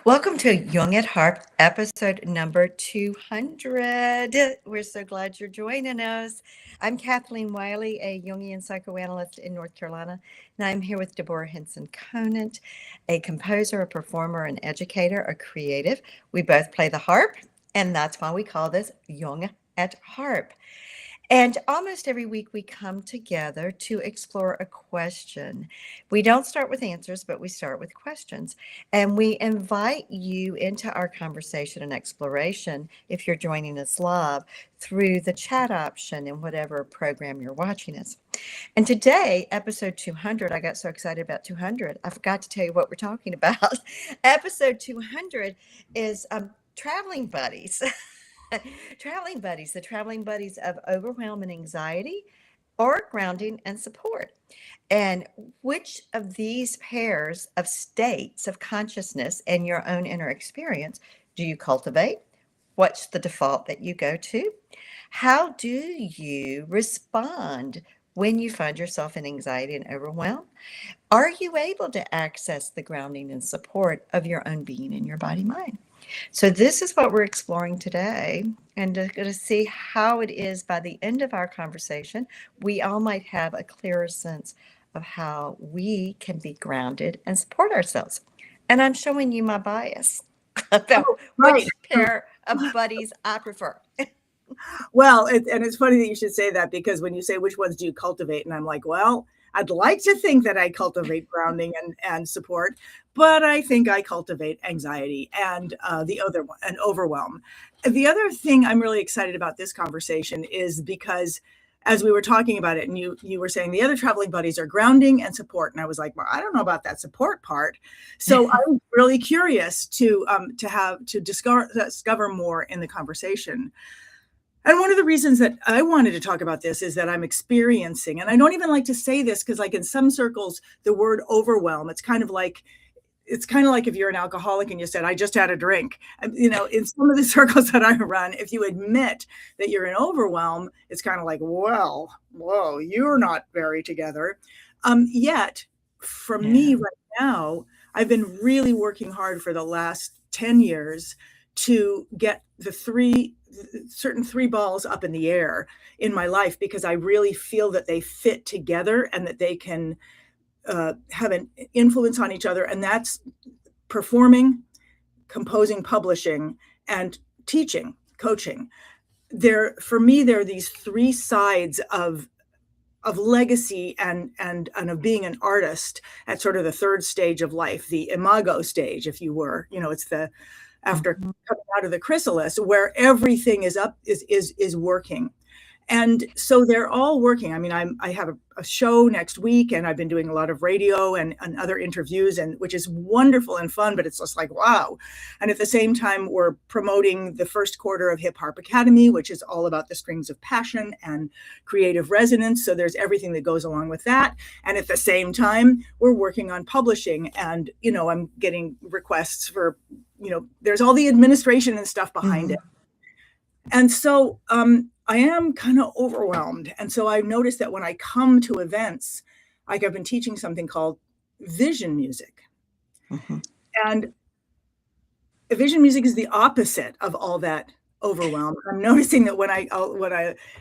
Welcome to Young at Harp, episode number 200. We're so glad you're joining us. I'm Kathleen Wiley, a Jungian Psychoanalyst in North Carolina, and I'm here with Deborah Henson-Conant, a composer, a performer, an educator, a creative. We both play the harp, and that's why we call this Young at Harp. And almost every week we come together to explore a question. We don't start with answers, but we start with questions. And we invite you into our conversation and exploration if you're joining us live through the chat option in whatever program you're watching us. And today, episode 200, I got so excited about 200, I forgot to tell you what we're talking about. Episode 200 is traveling buddies. Traveling buddies, the traveling buddies of overwhelm and anxiety, or grounding and support. And which of these pairs of states of consciousness and your own inner experience do you cultivate? What's the default that you go to? How do you respond when you find yourself in anxiety and overwhelm? Are you able to access the grounding and support of your own being in your body mind? So this is what we're exploring today, and going to see how it is by the end of our conversation, we all might have a clearer sense of how we can be grounded and support ourselves. And I'm showing you my bias about which pair of buddies I prefer. Well, and it's funny that you should say that, because when you say which ones do you cultivate, and I'm like, well, I'd like to think that I cultivate grounding and support, but I think I cultivate anxiety and the other one, and overwhelm. The other thing I'm really excited about this conversation is because as we were talking about it, and you were saying the other traveling buddies are grounding and support, and I was like, well, I don't know about that support part. So I'm really curious to discover more in the conversation. And one of the reasons that I wanted to talk about this is that I'm experiencing, and I don't even like to say this because, like, in some circles, the word overwhelm, it's kind of like if you're an alcoholic and you said, I just had a drink. In some of the circles that I run, if you admit that you're in overwhelm, it's kind of like, well, whoa, you're not very together. Yet, for me right now, I've been really working hard for the last 10 years to get the certain three balls up in the air in my life, because I really feel that they fit together and that they can have an influence on each other. And that's performing, composing, publishing, and teaching, coaching. For me, there are these three sides of legacy and of being an artist at sort of the third stage of life, the imago stage, if you were. It's the after coming out of the chrysalis, where everything is working. And so they're all working. I mean, I have a show next week, and I've been doing a lot of radio and other interviews, and which is wonderful and fun, but it's just like, wow. And at the same time, we're promoting the first quarter of Hip Harp Academy, which is all about the strings of passion and creative resonance. So there's everything that goes along with that. And at the same time, we're working on publishing, and, I'm getting requests for, there's all the administration and stuff behind it. And so, I am kind of overwhelmed. And so I noticed that when I come to events, like I've been teaching something called vision music. And vision music is the opposite of all that overwhelm. I'm noticing that when I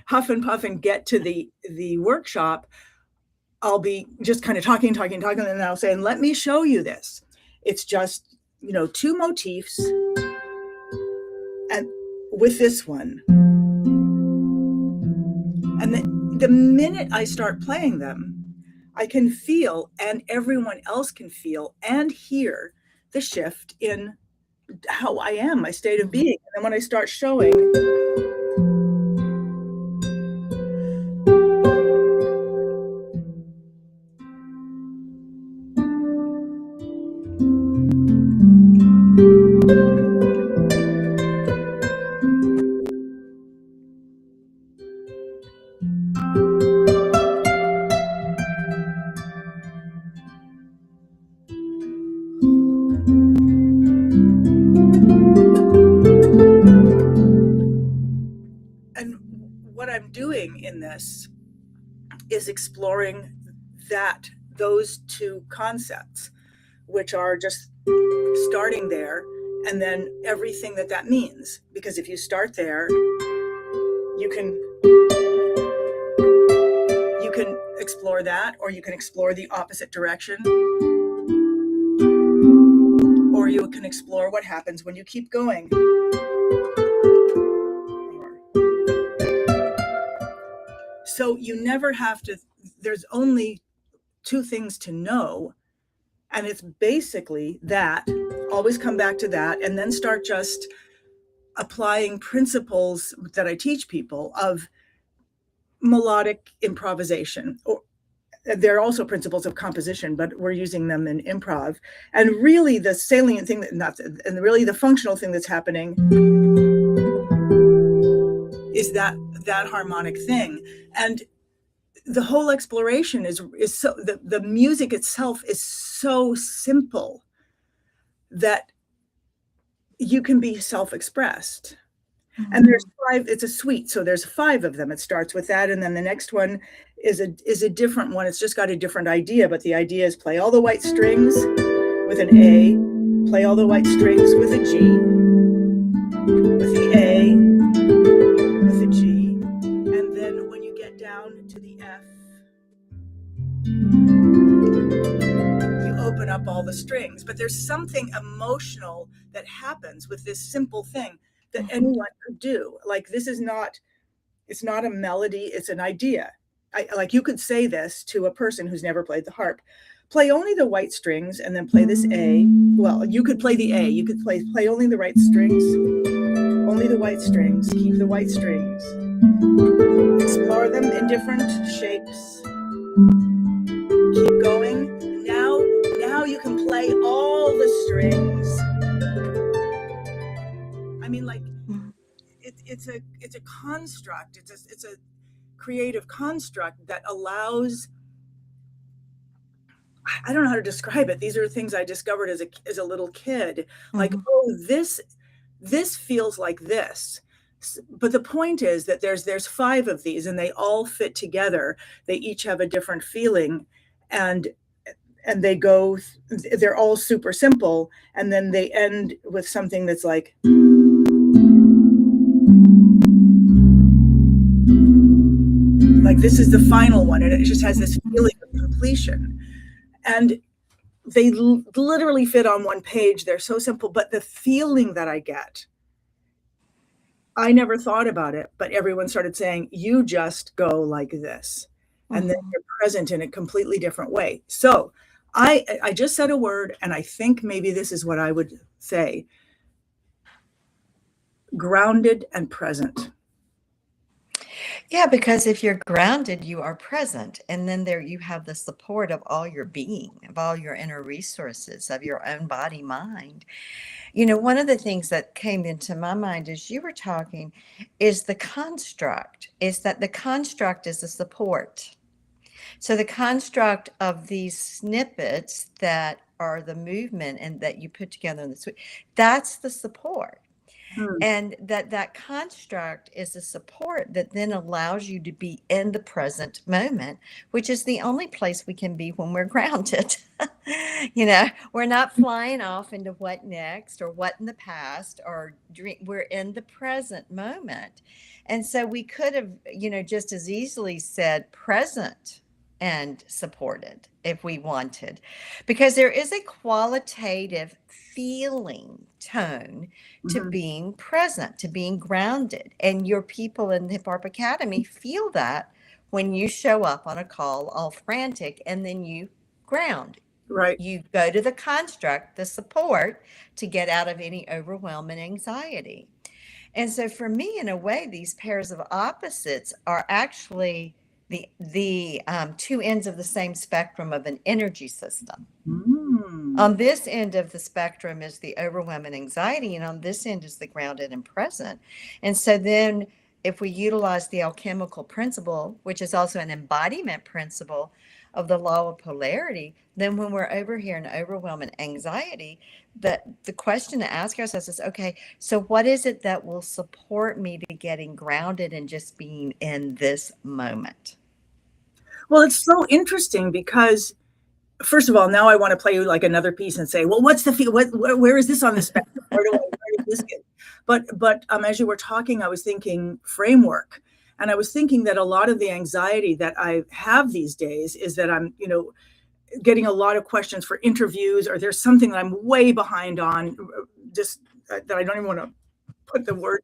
huff and puff and get to the workshop, I'll be just kind of talking, and then I'll say, and let me show you this. It's just, two motifs, and with this one. And the minute I start playing them, I can feel, and everyone else can feel and hear, the shift in how I am, my state of being. And then when I start showing, in this is exploring those two concepts, which are just starting there, and then everything that means. Because if you start there, you can explore that, or you can explore the opposite direction, or you can explore what happens when you keep going. So you never have to, there's only two things to know, and it's basically that. Always come back to that, and then start just applying principles that I teach people of melodic improvisation. Or there are also principles of composition, but we're using them in improv. And really the salient thing and really the functional thing that's happening is that harmonic thing. And the whole exploration is so, the music itself is so simple that you can be self-expressed. Mm-hmm. And there's 5, it's a suite, so there's 5 of them. It starts with that, and then the next one is a different one. It's just got a different idea, but the idea is play all the white strings with an A, play all the white strings with a G, with the A, with a G, and then when you get down to the F, you open up all the strings. But there's something emotional that happens with this simple thing that anyone could do. Like, this is not, it's not a melody, it's an idea. Like, you could say this to a person who's never played the harp. Play only the white strings and then play this A. Well, you could play the A. You could play only the right strings, only the white strings, keep the white strings. Explore them in different shapes. Keep going. Now you can play all the strings. I mean, like, it's a construct. It's a creative construct that allows, I don't know how to describe it. These are things I discovered as a little kid. Like, oh, this feels like this. But the point is that there's 5 of these, and they all fit together. They each have a different feeling, and they're all super simple, and then they end with something that's like, this is the final one, and it just has this feeling of completion. And they literally fit on one page. They're so simple, but the feeling that I get, I never thought about it, but everyone started saying, you just go like this. And then you're present in a completely different way. So I just said a word, and I think maybe this is what I would say: grounded and present. Yeah, because if you're grounded, you are present. And then there you have the support of all your being, of all your inner resources, of your own body, mind. You know, one of the things that came into my mind as you were talking is the construct, is that the construct is the support. So the construct of these snippets that are the movement and that you put together in the suite, that's the support. And that construct is a support that then allows you to be in the present moment, which is the only place we can be when we're grounded. You know, we're not flying off into what next or what in the past, or we're in the present moment. And so we could have, you know, just as easily said present and supported if we wanted, because there is a qualitative feeling tone to being present, to being grounded. And your people in the Hip Harp Academy feel that when you show up on a call all frantic and then you ground. Right. You go to the construct, the support, to get out of any overwhelm and anxiety. And so for me, in a way, these pairs of opposites are actually the 2 ends of the same spectrum of an energy system. On this end of the spectrum is the overwhelm and anxiety, and on this end is the grounded and present. And so then if we utilize the alchemical principle, which is also an embodiment principle of the law of polarity, then when we're over here in overwhelm and anxiety, the question to ask ourselves is, okay, so what is it that will support me to getting grounded and just being in this moment? Well, it's so interesting because first of all, now I want to play like another piece and say, well, what's the feel? Where is this on the spectrum? Where does this get? But as you were talking, I was thinking framework, and I was thinking that a lot of the anxiety that I have these days is that I'm, getting a lot of questions for interviews, or there's something that I'm way behind on, just that I don't even want to put the word.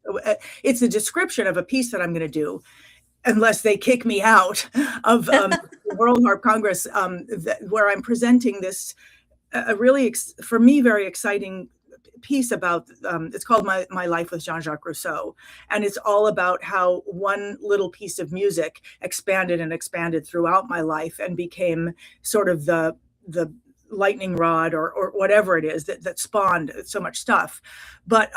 It's a description of a piece that I'm going to do, unless they kick me out of the World Harp Congress, where I'm presenting this a really, for me, very exciting piece about, it's called My Life with Jean-Jacques Rousseau. And it's all about how one little piece of music expanded and expanded throughout my life and became sort of the lightning rod or whatever it is that spawned so much stuff. But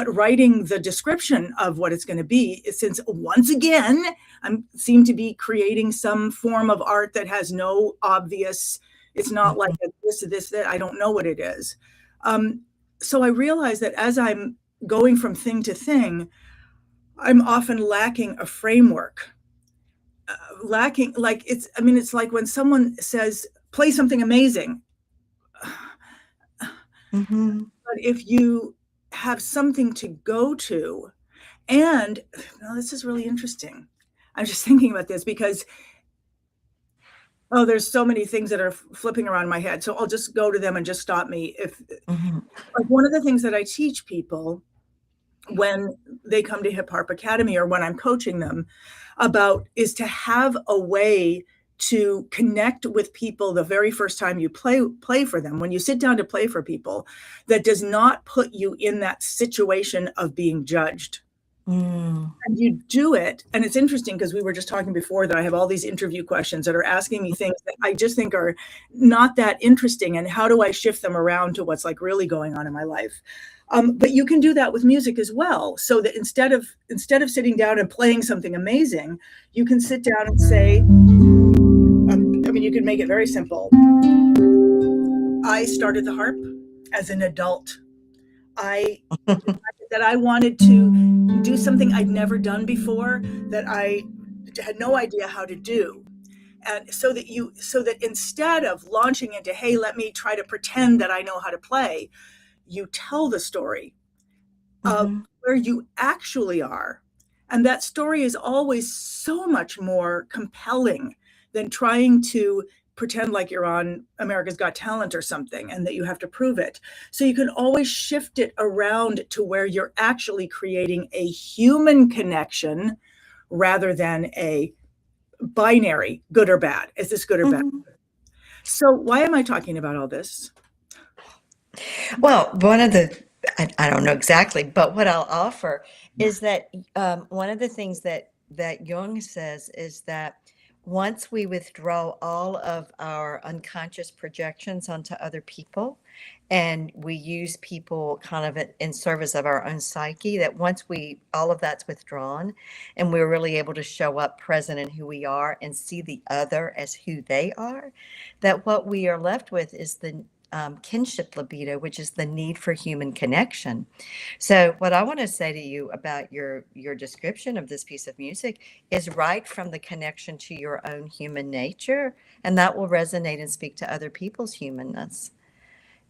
writing the description of what it's going to be, since once again, I seem to be creating some form of art that has no obvious, it's not like this, that I don't know what it is. So I realize that as I'm going from thing to thing, I'm often lacking a framework. It's like when someone says, play something amazing. Mm-hmm. But if you have something to go to, and this is really interesting. I'm just thinking about this because, there's so many things that are flipping around in my head. So I'll just go to them and just stop me. Like one of the things that I teach people when they come to Hip Harp Academy or when I'm coaching them about is to have a way to connect with people the very first time you play for them, when you sit down to play for people, that does not put you in that situation of being judged. And you do it. And it's interesting because we were just talking before that I have all these interview questions that are asking me things that I just think are not that interesting. And how do I shift them around to what's like really going on in my life? But you can do that with music as well. So that instead of sitting down and playing something amazing, you can sit down and say, you can make it very simple. I started the harp as an adult. I decided that I wanted to do something I'd never done before, that I had no idea how to do. And so that instead of launching into, hey, let me try to pretend that I know how to play, you tell the story of where you actually are. And that story is always so much more compelling than trying to pretend like you're on America's Got Talent or something and that you have to prove it. So you can always shift it around to where you're actually creating a human connection rather than a binary, good or bad. Is this good or bad? So why am I talking about all this? Well, I don't know exactly, but what I'll offer is that one of the things that Jung says is that once we withdraw all of our unconscious projections onto other people, and we use people kind of in service of our own psyche, that once all of that's withdrawn and we're really able to show up present in who we are and see the other as who they are, that what we are left with is the kinship libido, which is the need for human connection. So what I want to say to you about your description of this piece of music is right from the connection to your own human nature, and that will resonate and speak to other people's humanness.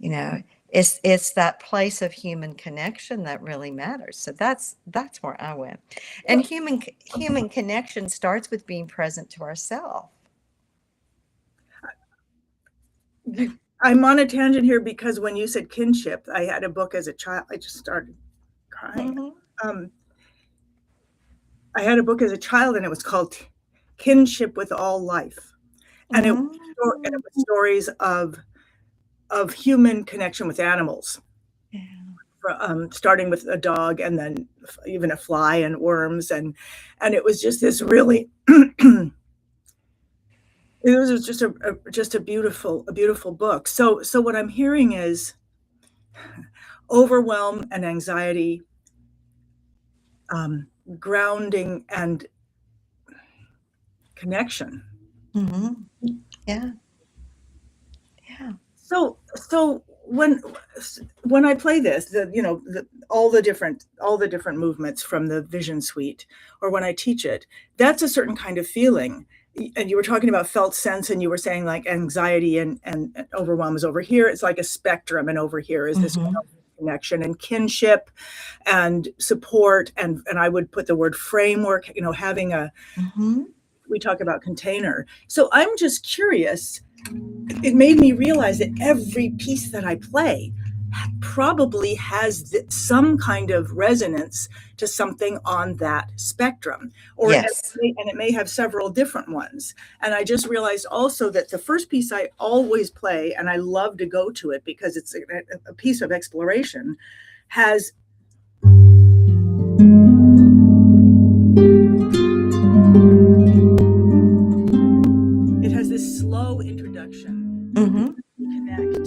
It's that place of human connection that really matters. So that's where I went. And human connection starts with being present to ourselves. I'm on a tangent here because when you said kinship, I had a book as a child. I just started crying. I had a book as a child, and it was called Kinship with All Life. And it was stories of human connection with animals. Starting with a dog and then even a fly and worms. And it was just this really... It was just a beautiful book. So what I'm hearing is overwhelm and anxiety, grounding and connection. Yeah. So when I play this, all the different movements from the Vision Suite, or when I teach it, that's a certain kind of feeling. and you were talking about felt sense, and you were saying like anxiety and overwhelm is over here. It's like a spectrum, and over here is this connection and kinship and support. And I would put the word framework, having a, we talk about container. So I'm just curious. It made me realize that every piece that I play probably has some kind of resonance to something on that spectrum, or Yes. and it may have several different ones. And I just realized also that the first piece I always play, and I love to go to it because it's a piece of exploration, has this slow introduction. Connect.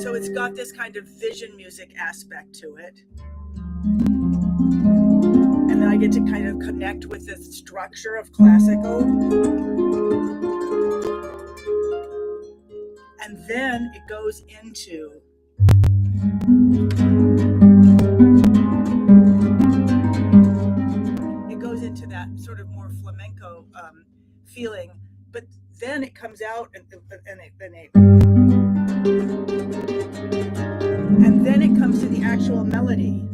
So it's got this kind of vision music aspect to it. And then I get to kind of connect with the structure of classical. And then it goes into that sort of more flamenco feeling, but then it comes out and then it comes to the actual melody.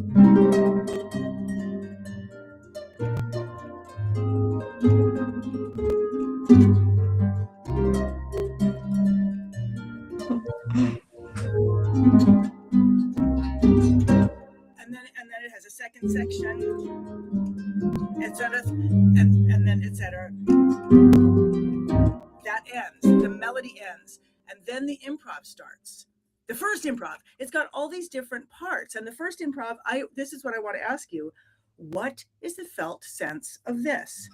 And then it has a second section, etc., and then etc. That ends. The melody ends, and then the improv starts. The first improv. It's got all these different parts, and the first improv. This is what I want to ask you: what is the felt sense of this?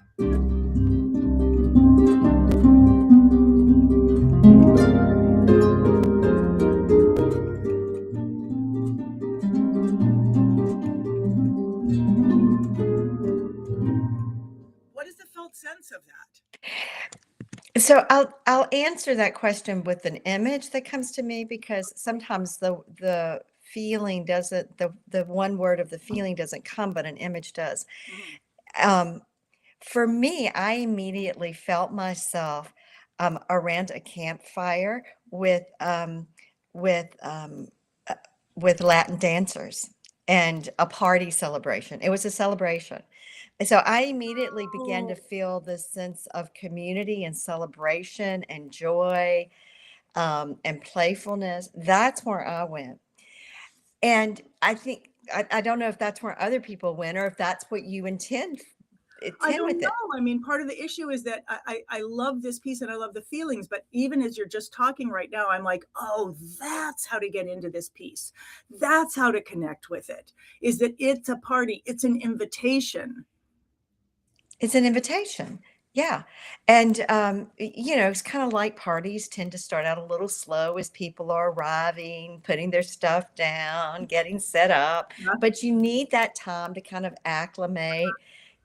Sense of that? So I'll answer that question with an image that comes to me, because sometimes the feeling doesn't, the one word of the feeling doesn't come, but an image does. For me, I immediately felt myself around a campfire with Latin dancers and a party celebration. It was a celebration. So I immediately began to feel this sense of community and celebration and joy and playfulness. That's where I went. And I think, I don't know if that's where other people went, or if that's what you intend I don't with know. it. I mean, part of the issue is that I love this piece and I love the feelings, but even as you're just talking right now, I'm like, oh, that's how to get into this piece. That's how to connect with it, is that it's a party. It's an invitation. It's an invitation. Yeah. And, it's kind of like parties tend to start out a little slow as people are arriving, putting their stuff down, getting set up. But you need that time to kind of acclimate.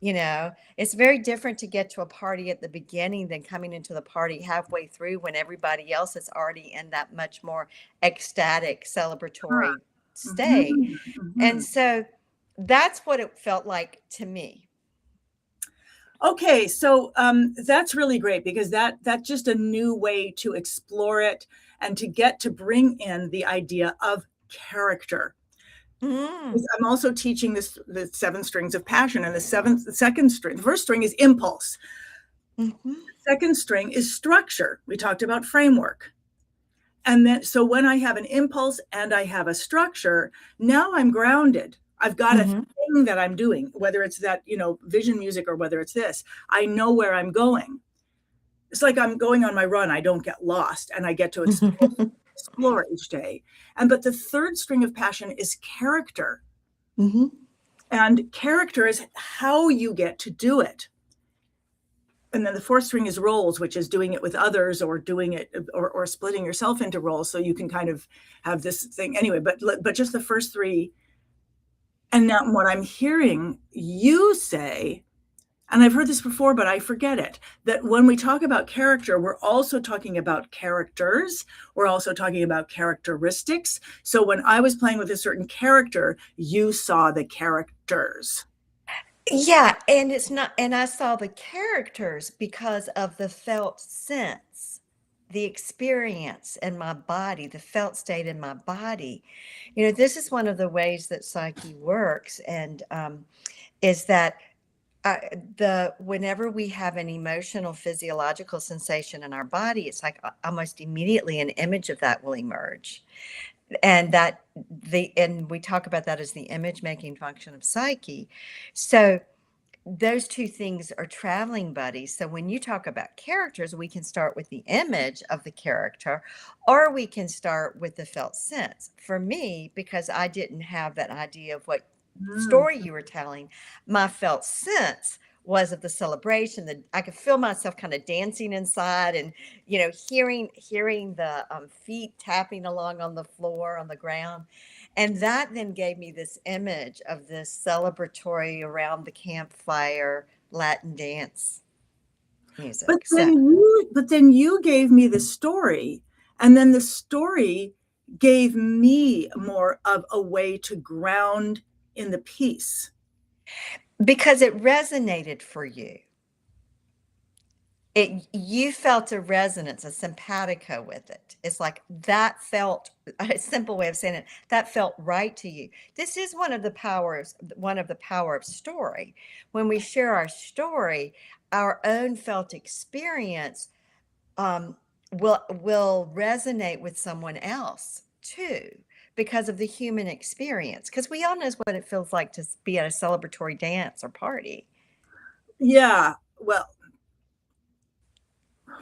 It's very different to get to a party at the beginning than coming into the party halfway through, when everybody else is already in that much more ecstatic, celebratory state. And so that's what it felt like to me. Okay, so that's really great, because that's just a new way to explore it and to get to bring in the idea of character. I'm also teaching the 7 strings of passion, and the first string is impulse. The second string is structure. We talked about framework. And then, so when I have an impulse and I have a structure, now I'm grounded. I've got a thing that I'm doing, whether it's that, vision music, or whether it's this. I know where I'm going. It's like I'm going on my run. I don't get lost, and I get to explore each day. But the third string of passion is character. And character is how you get to do it. And then the fourth string is roles, which is doing it with others, or doing it, or splitting yourself into roles, so you can kind of have this thing anyway. But just the first 3. And now what I'm hearing you say, and I've heard this before, but I forget it, that when we talk about character, we're also talking about characters. We're also talking about characteristics. So when I was playing with a certain character, you saw the characters. Yeah, and it's not, and I saw the characters because of the felt sense, the experience in my body, the felt state in my body. This is one of the ways that psyche works, and is that whenever we have an emotional physiological sensation in our body, it's like almost immediately an image of that will emerge. And we talk about that as the image making function of psyche. So those two things are traveling buddies. So when you talk about characters, we can start with the image of the character, or we can start with the felt sense. For me, because I didn't have that idea of what Mm. story you were telling, my felt sense was of the celebration, that I could feel myself kind of dancing inside, and hearing the feet tapping along on the floor, on the ground. And that then gave me this image of this celebratory around the campfire Latin dance But music. So, then you gave me the story, and then the story gave me more of a way to ground in the piece. because it resonated for you, you felt a resonance, a simpatico with it. It's like that felt, a simple way of saying it, that felt right to you. This is one of the power of story. When we share our story, our own felt experience um, will resonate with someone else too, because of the human experience. Because we all know what it feels like to be at a celebratory dance or party. Yeah, well,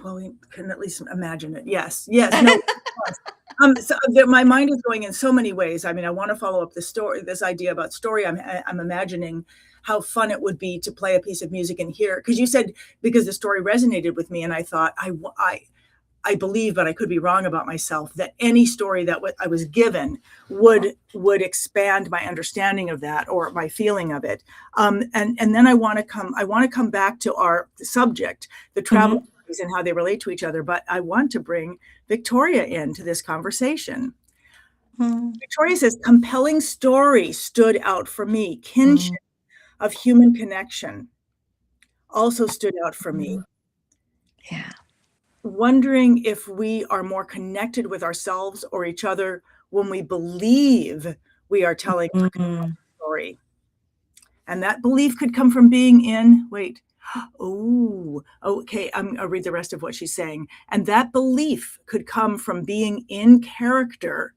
we can at least imagine it. Yes, yes, no. My mind is going in so many ways. I mean, I want to follow up the story, this idea about story. I'm imagining how fun it would be to play a piece of music and hear, because you said because the story resonated with me, and I thought I believe, but I could be wrong about myself, that any story that I was given would expand my understanding of that or my feeling of it. And then I want to come back to our subject, the travel Mhm. stories and how they relate to each other. But I want to bring Victoria into this conversation. Mhm. Victoria says, compelling story stood out for me. Kinship Mhm. of human connection also stood out for me. Mhm. Yeah. Wondering if we are more connected with ourselves or each other when we believe we are telling a Mhm. story. And that belief could come from being in, wait, oh, okay, I'll read the rest of what she's saying. And that belief could come from being in character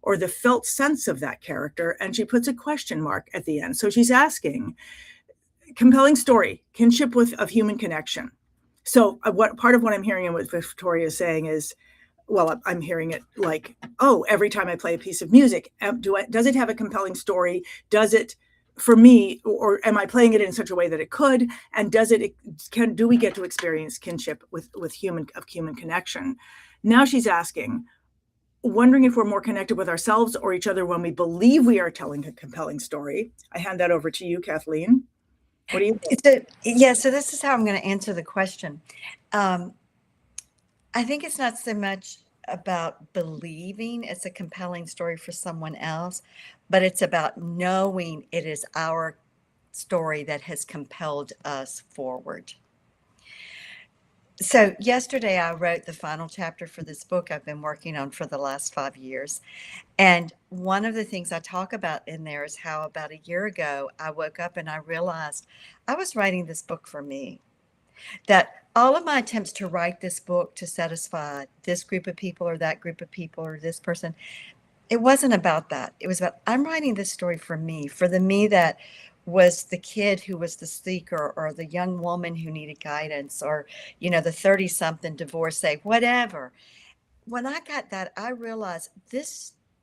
or the felt sense of that character. And she puts a question mark at the end. So she's asking, compelling story, kinship of human connection. So what part of what I'm hearing and what Victoria is saying is, well, I'm hearing it like, oh, every time I play a piece of music, does it have a compelling story? Does it, for me, or am I playing it in such a way that it could? And do we get to experience kinship with human connection? Now she's asking, wondering if we're more connected with ourselves or each other when we believe we are telling a compelling story. I hand that over to you, Kathleen. What do you think? So this is how I'm going to answer the question. Um, I think it's not so much about believing it's a compelling story for someone else, but it's about knowing it is our story that has compelled us forward. So yesterday I wrote the final chapter for this book I've been working on for the last 5 years. And one of the things I talk about in there is how about a year ago I woke up and I realized I was writing this book for me. That all of my attempts to write this book to satisfy this group of people or that group of people or this person, it wasn't about that. It was about, I'm writing this story for me, for the me that was the kid who was the seeker, or the young woman who needed guidance, or, the 30 something divorcee, whatever. When I got that, I realized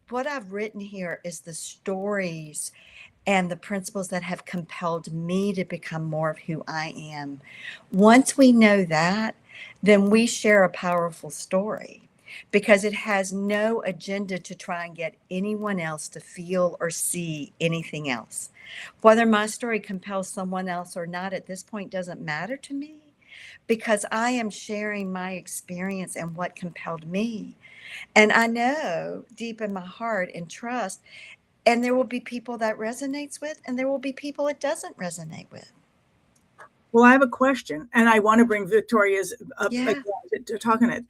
what I've written here is the stories and the principles that have compelled me to become more of who I am. Once we know that, then we share a powerful story. because it has no agenda to try and get anyone else to feel or see anything else. Whether my story compels someone else or not at this point doesn't matter to me, because I am sharing my experience and what compelled me. And I know deep in my heart and trust, and there will be people that resonates with, and there will be people it doesn't resonate with. Well, I have a question, and I want to bring Victoria's up Yeah. to talk on it.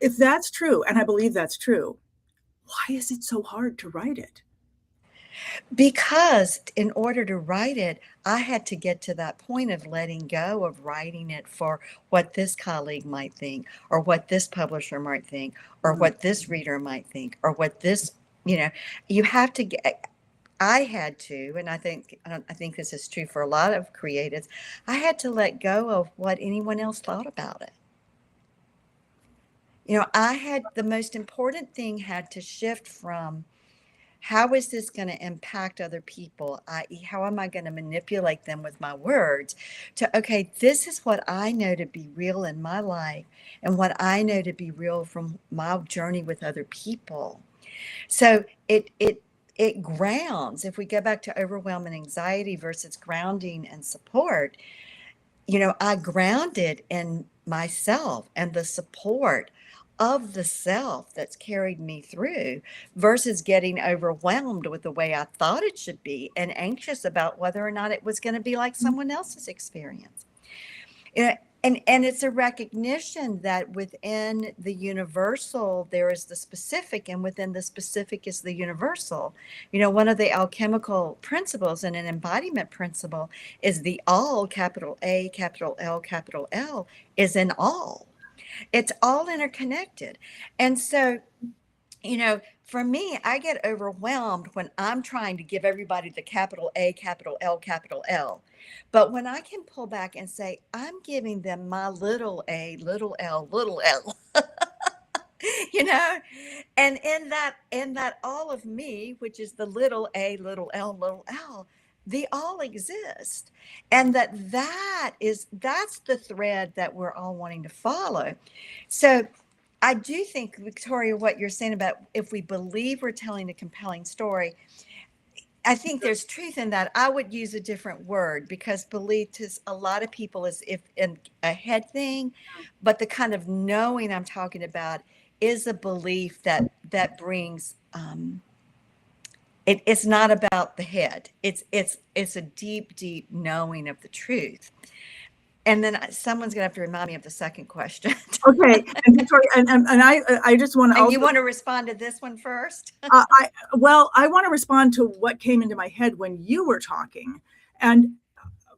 If that's true, and I believe that's true, why is it so hard to write it? Because in order to write it, I had to get to that point of letting go of writing it for what this colleague might think, or what this publisher might think, or what this reader might think, or what this, you have to get. I had to, and I think this is true for a lot of creatives. I had to let go of what anyone else thought about it. I had the most important thing had to shift from how is this going to impact other people, i.e., how am I going to manipulate them with my words, to, okay, this is what I know to be real in my life and what I know to be real from my journey with other people. So it grounds, if we go back to overwhelm and anxiety versus grounding and support, I grounded in myself and the support of the self that's carried me through, versus getting overwhelmed with the way I thought it should be and anxious about whether or not it was going to be like someone else's experience. And it's a recognition that within the universal, there is the specific, and within the specific is the universal. One of the alchemical principles and an embodiment principle is the all, capital A, capital L, capital L, is in all. It's all interconnected. And so, for me, I get overwhelmed when I'm trying to give everybody the capital A, capital L, capital L. But when I can pull back and say, I'm giving them my little a, little L, little L, and in that all of me, which is the little a, little L, they all exist. And that's the thread that we're all wanting to follow. So I do think, Victoria, what you're saying about if we believe we're telling a compelling story, I think there's truth in that. I would use a different word, because belief to a lot of people is if in a head thing, but the kind of knowing I'm talking about is a belief that brings it's not about the head. It's a deep knowing of the truth. And then someone's gonna have to remind me of the second question. Okay, and Victoria, and I just want to. And you want to respond to this one first? I want to respond to what came into my head when you were talking, and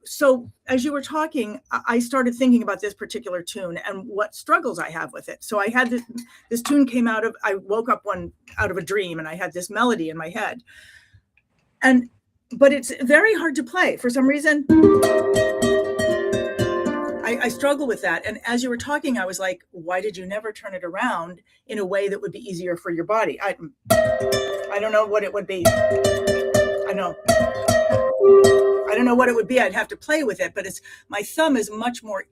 so as you were talking, I started thinking about this particular tune and what struggles I have with it. So I had this tune came out of, I woke up out of a dream, and I had this melody in my head, but it's very hard to play for some reason. I struggle with that. And as you were talking, I was like, why did you never turn it around in a way that would be easier for your body? I don't know what it would be. I don't know what it would be. I'd have to play with it, but my thumb is much more,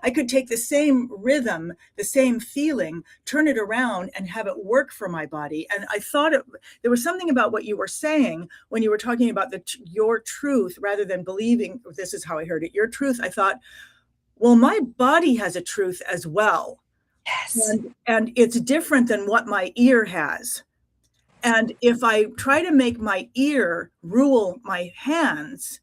I could take the same rhythm, the same feeling, turn it around and have it work for my body. And I thought there was something about what you were saying when you were talking about your truth, rather than believing, this is how I heard it, your truth. I thought, well, my body has a truth as well. Yes. And it's different than what my ear has. And if I try to make my ear rule my hands,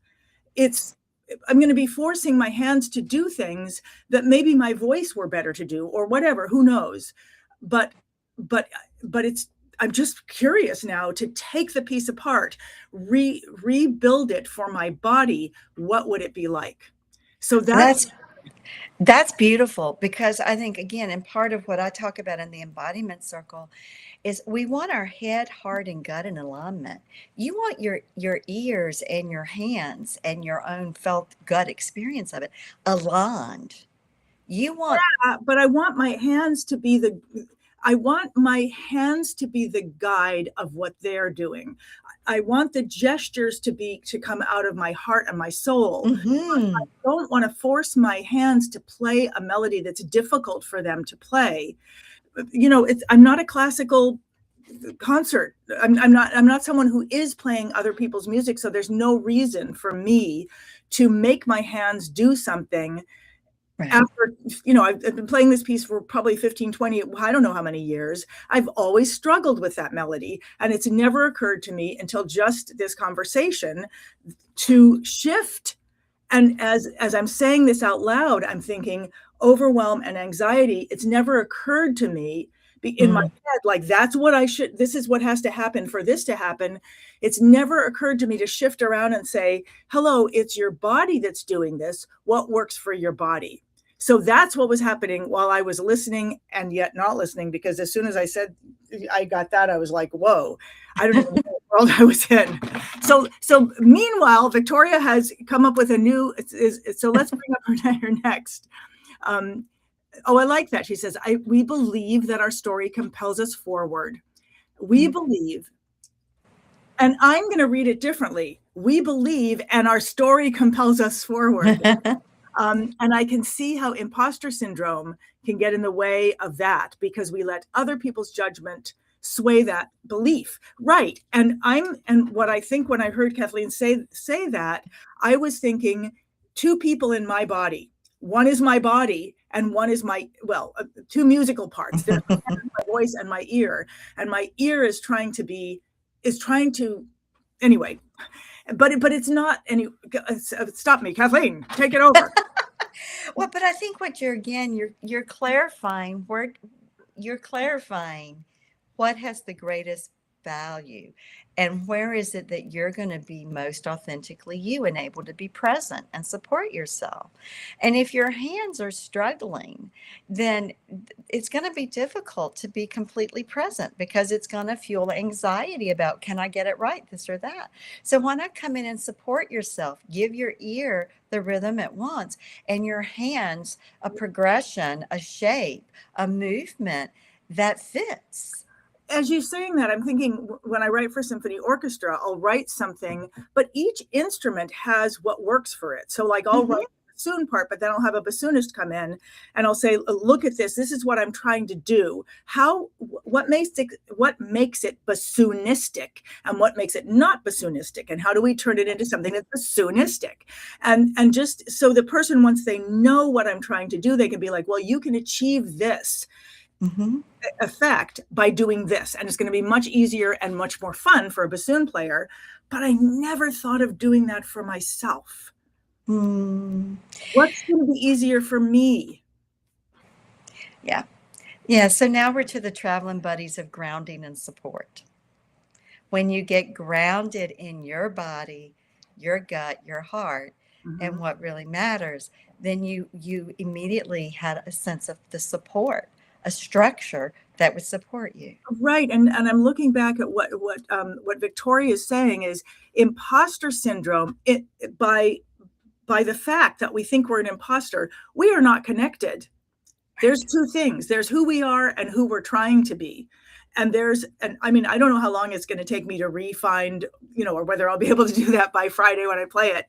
I'm going to be forcing my hands to do things that maybe my voice were better to do, or whatever, who knows. But I'm just curious now to take the piece apart, rebuild it for my body. What would it be like? So that's beautiful, because I think, again, and part of what I talk about in the embodiment circle is we want our head, heart, and gut in alignment. You want your ears and your hands and your own felt gut experience of it aligned. You want, but I want my hands to be the guide of what they're doing. I want the gestures to come out of my heart and my soul. mm-hmm. I don't want to force my hands to play a melody that's difficult for them to play. I'm not a classical concert. I'm not someone who is playing other people's music. So there's no reason for me to make my hands do something. Right. After, I've been playing this piece for probably 15, 20, I don't know how many years. I've always struggled with that melody. And it's never occurred to me until just this conversation to shift. And as I'm saying this out loud, I'm thinking overwhelm and anxiety. It's never occurred to me in my head, like, this is what has to happen for this to happen. It's never occurred to me to shift around and say, hello, it's your body that's doing this. What works for your body? So that's what was happening while I was listening and yet not listening, because as soon as I said I got that, I was like, whoa, I don't know what world I was in. So meanwhile, Victoria has come up with a new, so let's bring up her next. Oh, I like that. She says, we believe that our story compels us forward. We believe, and I'm going to read it differently. We believe, and our story compels us forward. And I can see how imposter syndrome can get in the way of that, because we let other people's judgment sway that belief. Right. And what I think when I heard Kathleen say that, I was thinking two people in my body. One is my body and one is two musical parts. There's my voice and my ear. And my ear is trying to, anyway, but it's not any, stop me, Kathleen, take it over. Well, but I think what you're clarifying what has the greatest value, and where is it that you're going to be most authentically you and able to be present and support yourself. And if your hands are struggling, then it's going to be difficult to be completely present, because it's going to fuel anxiety about, can I get it right, this or that? So why not come in and support yourself? Give your ear the rhythm it wants, and your hands a progression, a shape, a movement that fits. As you're saying that, I'm thinking, when I write for symphony orchestra, I'll write something, but each instrument has what works for it. So like I'll write a bassoon part, but then I'll have a bassoonist come in and I'll say, look at this. This is what I'm trying to do. What makes it bassoonistic, and what makes it not bassoonistic? And how do we turn it into something that's bassoonistic? And just so the person, once they know what I'm trying to do, they can be like, well, you can achieve this effect by doing this, and it's going to be much easier and much more fun for a bassoon player. But I never thought of doing that for myself. What's going to be easier for me? Yeah. So now we're to the traveling buddies of grounding and support. When you get grounded in your body, your gut, your heart, and what really matters, then you immediately had a sense of the support, a structure that would support you. Right. And I'm looking back at what Victoria is saying is imposter syndrome. By the fact that we think we're an imposter, we are not connected. There's two things. There's who we are and who we're trying to be. And I mean, I don't know how long it's going to take me to re-find, or whether I'll be able to do that by Friday when I play it,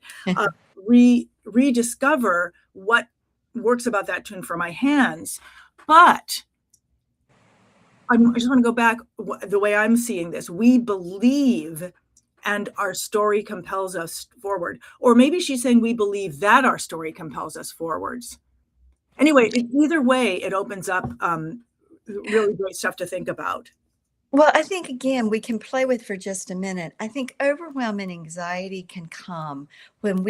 rediscover what works about that tune for my hands. But I just want to go back the way I'm seeing this. We believe, and our story compels us forward. Or maybe she's saying we believe that our story compels us forwards. Anyway, either way, it opens up really great stuff to think about. Well, I think, again, we can play with for just a minute. I think overwhelm and anxiety can come when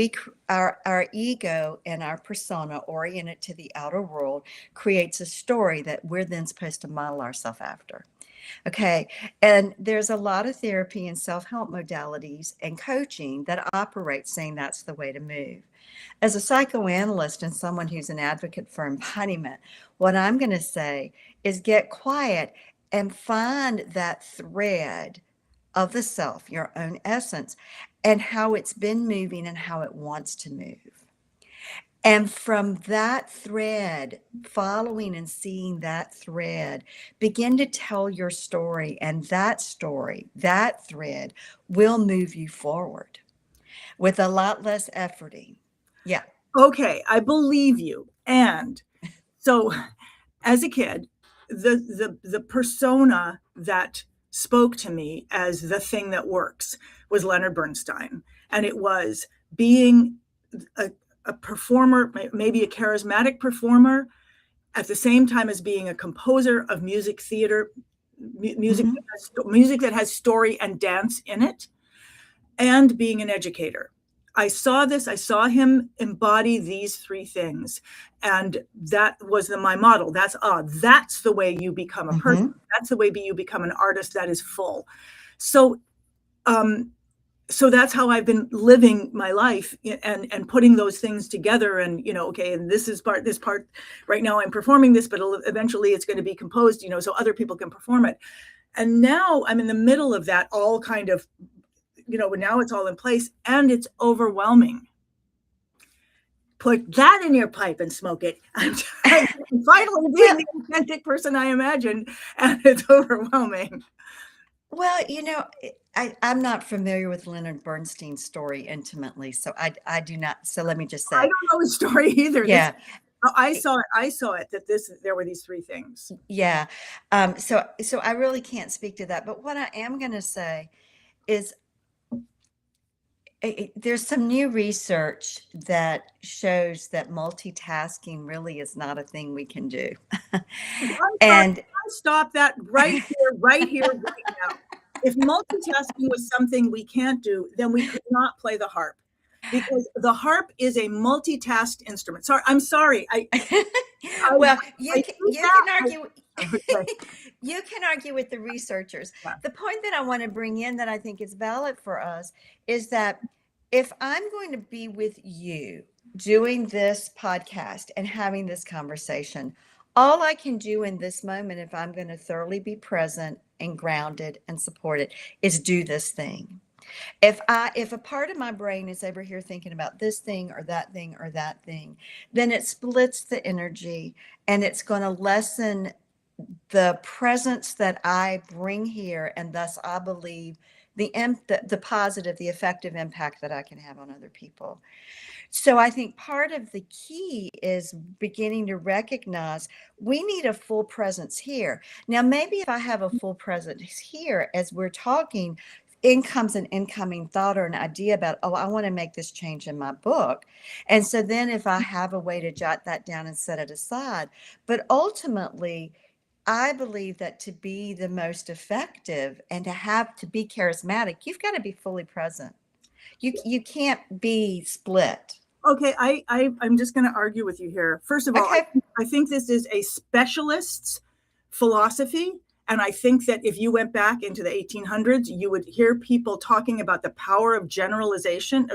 our ego and our persona oriented to the outer world creates a story that we're then supposed to model ourselves after. Okay. And there's a lot of therapy and self-help modalities and coaching that operate saying that's the way to move. As a psychoanalyst and someone who's an advocate for embodiment, what I'm going to say is get quiet and find that thread of the self, your own essence, and how it's been moving and how it wants to move. And from that thread, following and seeing that thread, begin to tell your story. And that story, that thread, will move you forward with a lot less efforting. Yeah. Okay, I believe you. And so as a kid, the persona that spoke to me as the thing that works was Leonard Bernstein. And it was being a performer, maybe a charismatic performer, at the same time as being a composer of music theater, music that has story and dance in it, and being an educator. I saw him embody these three things. And that was my model. That's the way you become a person. That's the way you become an artist that is full. So that's how I've been living my life, and putting those things together. And, okay, and this part right now I'm performing this, but eventually it's going to be composed, so other people can perform it. And now I'm in the middle of that, all kind of, now it's all in place, and it's overwhelming. Put that in your pipe and smoke it. I'm finally being the authentic person I imagined, and it's overwhelming. Well, I'm not familiar with Leonard Bernstein's story intimately, so I do not. So let me just say, I don't know his story either. Yeah. I saw it that there were these three things. Yeah. So I really can't speak to that. But what I am going to say is there's some new research that shows that multitasking really is not a thing we can do. And stop that right here, right now. If multitasking was something we can't do, then we could not play the harp, because the harp is a multitasked instrument. Sorry, I'm sorry. Well, you can argue. You can argue with the researchers. Yeah. The point that I want to bring in that I think is valid for us is that if I'm going to be with you doing this podcast and having this conversation, all I can do in this moment, if I'm going to thoroughly be present and grounded and supported, is do this thing. If a part of my brain is over here thinking about this thing or that thing or that thing, then it splits the energy, and it's going to lessen the presence that I bring here, and thus I believe the positive, the effective impact that I can have on other people. So I think part of the key is beginning to recognize we need a full presence here. Now, maybe if I have a full presence here as we're talking, in comes an incoming thought or an idea about, I want to make this change in my book. And so then if I have a way to jot that down and set it aside, but ultimately, I believe that to be the most effective and to be charismatic, you've got to be fully present. You can't be split. Okay, I'm just going to argue with you here. First of all, I think this is a specialist's philosophy. And I think that if you went back into the 1800s, you would hear people talking about the power of generalization,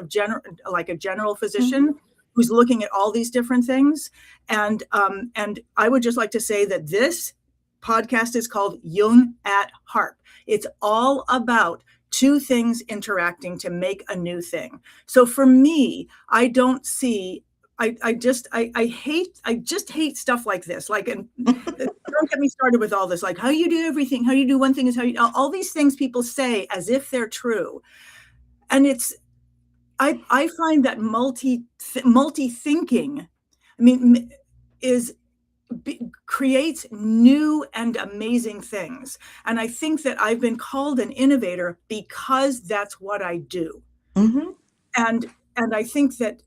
like a general physician who's looking at all these different things. And I would just like to say that this podcast is called Jung at Harp. It's all about two things interacting to make a new thing. So for me, I don't see, I just hate stuff like this. Like, and don't get me started with all this, like how you do everything, how you do one thing is how you, all these things people say as if they're true. And I find that multi-thinking, creates new and amazing things. And I think that I've been called an innovator because that's what I do. And I think that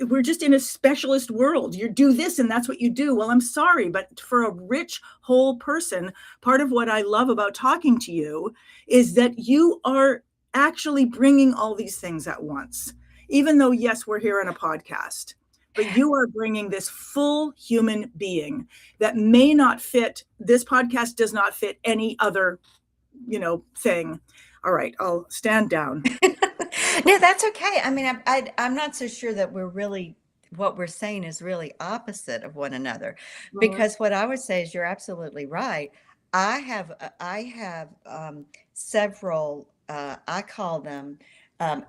we're just in a specialist world. You do this and that's what you do. Well, I'm sorry, but for a rich, whole person, part of what I love about talking to you is that you are actually bringing all these things at once. Even though, yes, we're here on a podcast, but you are bringing this full human being that may not fit. This podcast does not fit any other, thing. All right, I'll stand down. No, that's okay. I mean, I'm not so sure that what we're saying is really opposite of one another, because what I would say is you're absolutely right. I have several, I call them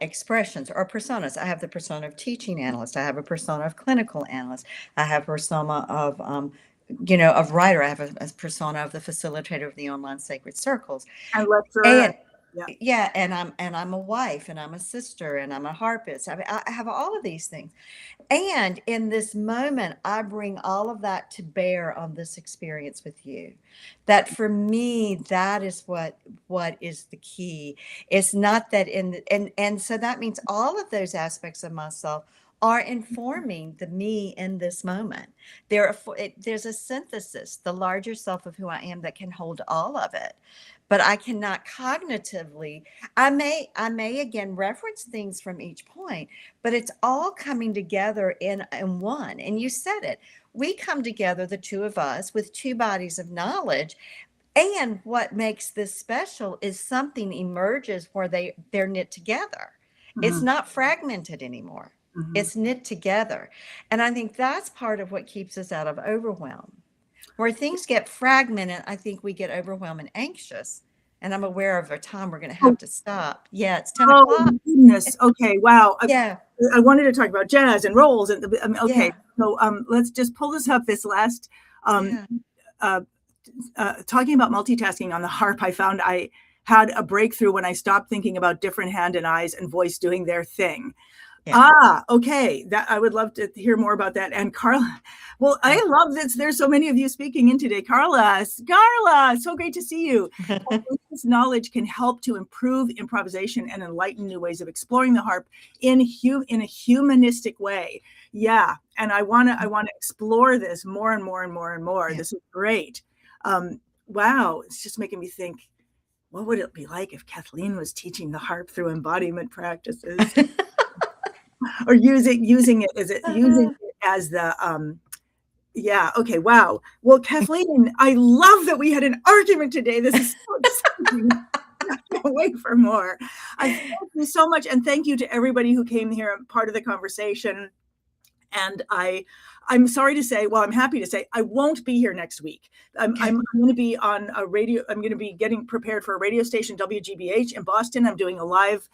expressions or personas. I have the persona of teaching analyst. I have a persona of clinical analyst. I have a persona of, of writer. I have a persona of the facilitator of the online sacred circles. And lecturer. Yeah, and I'm a wife, and I'm a sister, and I'm a harpist. I mean, I have all of these things. And in this moment, I bring all of that to bear on this experience with you. That for me, that is what is the key. It's not that and so that means all of those aspects of myself are informing the me in this moment. There's a synthesis, the larger self of who I am that can hold all of it. But I cannot cognitively, I may again reference things from each point, but it's all coming together in one. And you said it. We come together, the two of us, with two bodies of knowledge. And what makes this special is something emerges where they're knit together. It's not fragmented anymore. It's knit together. And I think that's part of what keeps us out of overwhelm. Where things get fragmented, I think we get overwhelmed and anxious. And I'm aware of a time we're going to have to stop. Yeah, it's 10 Oh, o'clock. goodness. Okay, wow. Yeah. I wanted to talk about jazz and roles. And okay, Yeah. so let's just pull this up. This last Yeah. talking about multitasking on the harp, I found I had a breakthrough when I stopped thinking about different hand and eyes and voice doing their thing. Yeah. Okay. That I would love to hear more about that. And Carla, well, I love this. There's so many of you speaking in today. Carla, so great to see you. This knowledge can help to improve improvisation and enlighten new ways of exploring the harp in a humanistic way. Yeah. And I want to explore this more and more and more and more. Yeah. This is great. Wow. It's just making me think, what would it be like if Kathleen was teaching the harp through embodiment practices? Or using it as the yeah, okay, wow. Well, Kathleen, I love that we had an argument today. This is so exciting. I can't wait for more. I thank you so much, and thank you to everybody who came here, part of the conversation. And I'm sorry to say, well, I'm happy to say, I won't be here next week. I'm going to be on a radio. I'm going to be getting prepared for a radio station, WGBH in Boston. I'm doing a live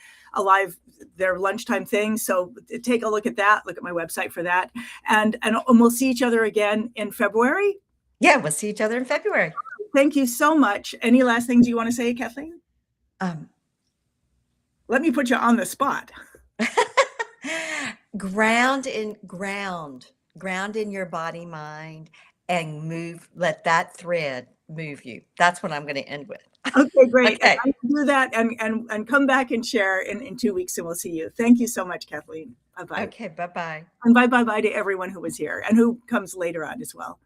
their lunchtime thing. So take a look at that. Look at my website for that. And we'll see each other again in February. Yeah, we'll see each other in February. Thank you so much. Any last things you want to say, Kathleen? Let me put you on the spot. Ground in your body, mind, and move. Let that thread move you. That's what I'm going to end with. Okay, great. Okay. I will do that and come back and share in 2 weeks, and we'll see you. Thank you so much, Kathleen. Bye-bye. Okay, bye-bye. And bye-bye to everyone who was here and who comes later on as well.